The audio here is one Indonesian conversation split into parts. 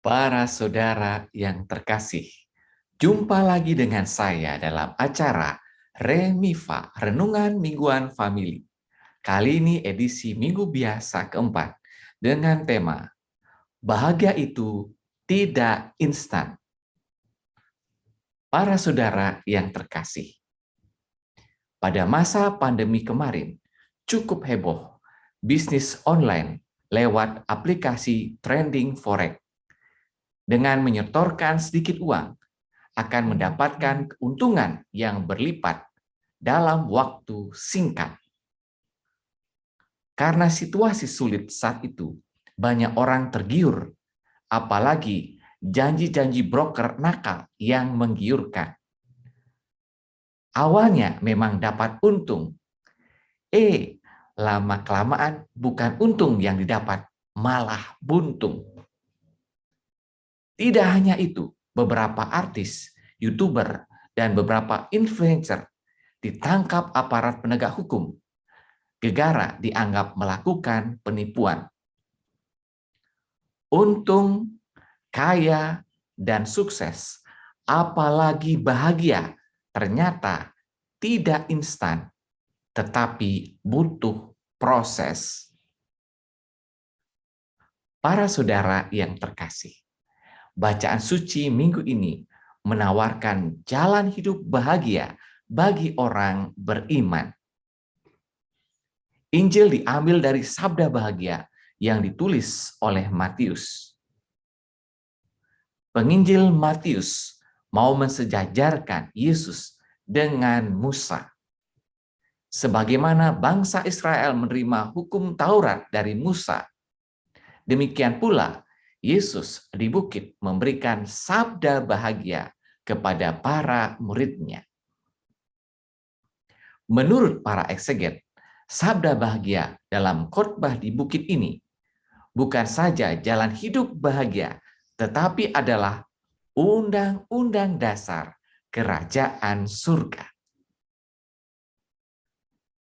Para saudara yang terkasih, jumpa lagi dengan saya dalam acara Remifa, Renungan Mingguan Famili. Kali ini edisi Minggu Biasa keempat dengan tema Bahagia itu tidak instan. Para saudara yang terkasih, pada masa pandemi kemarin cukup heboh bisnis online lewat aplikasi trading forex. Dengan menyetorkan sedikit uang, akan mendapatkan keuntungan yang berlipat dalam waktu singkat. Karena situasi sulit saat itu, banyak orang tergiur, apalagi janji-janji broker nakal yang menggiurkan. Awalnya memang dapat untung, lama-kelamaan bukan untung yang didapat, malah buntung. Tidak hanya itu, beberapa artis, YouTuber, dan beberapa influencer ditangkap aparat penegak hukum. Gegara dianggap melakukan penipuan. Untung, kaya, dan sukses, apalagi bahagia, ternyata tidak instan, tetapi butuh proses. Para saudara yang terkasih, bacaan suci minggu ini menawarkan jalan hidup bahagia bagi orang beriman. Injil diambil dari sabda bahagia yang ditulis oleh Matius. Penginjil Matius mau mensejajarkan Yesus dengan Musa. Sebagaimana bangsa Israel menerima hukum Taurat dari Musa, demikian pula Yesus di bukit memberikan sabda bahagia kepada para muridnya. Menurut para ekseget, sabda bahagia dalam khotbah di bukit ini bukan saja jalan hidup bahagia, tetapi adalah undang-undang dasar kerajaan surga.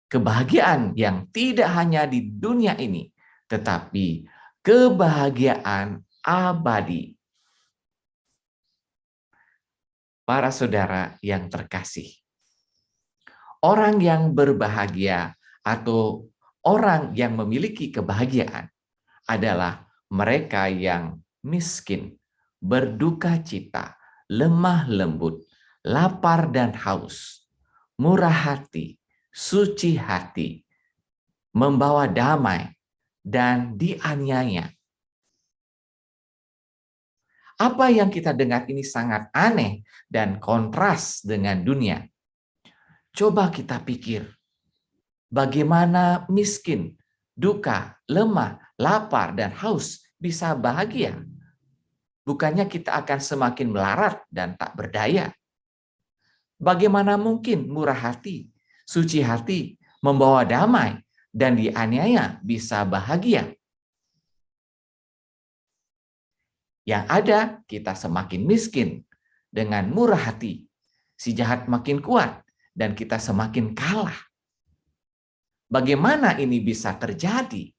Kebahagiaan yang tidak hanya di dunia ini, tetapi kebahagiaan abadi. Para saudara yang terkasih, orang yang berbahagia atau orang yang memiliki kebahagiaan adalah mereka yang miskin, berduka cita, lemah lembut, lapar dan haus, murah hati, suci hati, membawa damai, dan dianiaya. Apa yang kita dengar ini sangat aneh dan kontras dengan dunia. Coba kita pikir, bagaimana miskin, duka, lemah, lapar, dan haus bisa bahagia? Bukannya kita akan semakin melarat dan tak berdaya? Bagaimana mungkin murah hati, suci hati, membawa damai, dan dianiaya bisa bahagia? Yang ada, kita semakin miskin dengan murah hati. Si jahat makin kuat dan kita semakin kalah. Bagaimana ini bisa terjadi?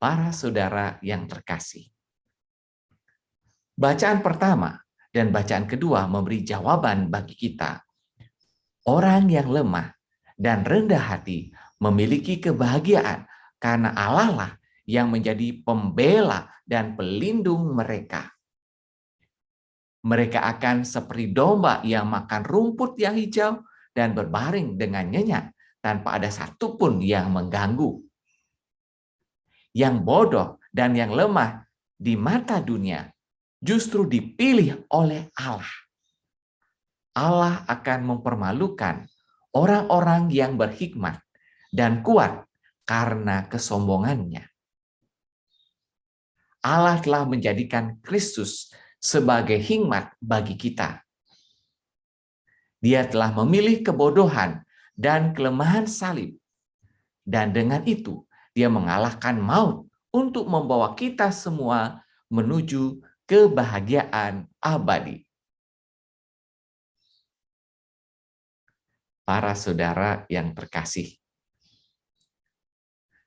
Para saudara yang terkasih, bacaan pertama dan bacaan kedua memberi jawaban bagi kita. Orang yang lemah dan rendah hati memiliki kebahagiaan karena Allah lah yang menjadi pembela dan pelindung mereka. Mereka akan seperti domba yang makan rumput yang hijau dan berbaring dengan nyenyak tanpa ada satupun yang mengganggu. Yang bodoh dan yang lemah di mata dunia justru dipilih oleh Allah. Allah akan mempermalukan orang-orang yang berhikmat dan kuat karena kesombongannya. Allah telah menjadikan Kristus sebagai hikmat bagi kita. Dia telah memilih kebodohan dan kelemahan salib. Dan dengan itu, dia mengalahkan maut untuk membawa kita semua menuju kebahagiaan abadi. Para saudara yang terkasih,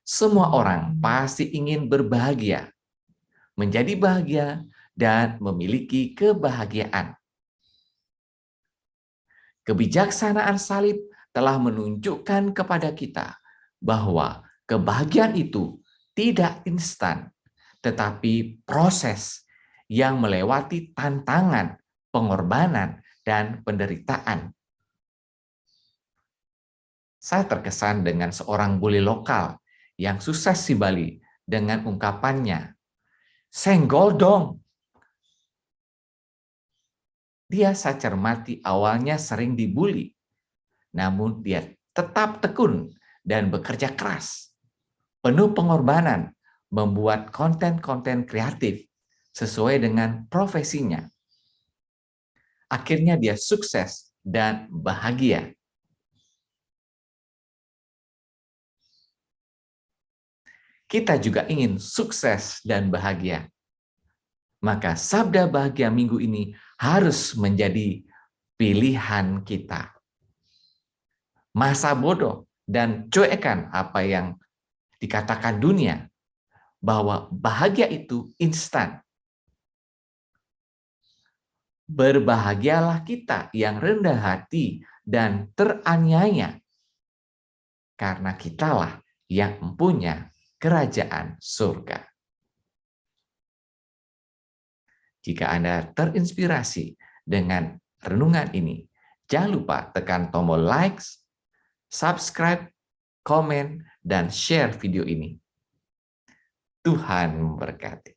semua orang pasti ingin berbahagia. menjadi bahagia, dan memiliki kebahagiaan. Kebijaksanaan salib telah menunjukkan kepada kita bahwa kebahagiaan itu tidak instan, tetapi proses yang melewati tantangan, pengorbanan, dan penderitaan. Saya terkesan dengan seorang bule lokal yang sukses di Bali dengan ungkapannya, "Senggol dong." Dia saya cermati awalnya sering dibully, namun dia tetap tekun dan bekerja keras, penuh pengorbanan, membuat konten-konten kreatif sesuai dengan profesinya. Akhirnya dia sukses dan bahagia. Kita juga ingin sukses dan bahagia. Maka sabda bahagia minggu ini harus menjadi pilihan kita. Masa bodoh dan cuekan apa yang dikatakan dunia, bahwa bahagia itu instan. Berbahagialah kita yang rendah hati dan teraniaya, karena kitalah yang mempunyai kerajaan surga. Jika Anda terinspirasi dengan renungan ini, jangan lupa tekan tombol like, subscribe, komen, dan share video ini. Tuhan memberkati.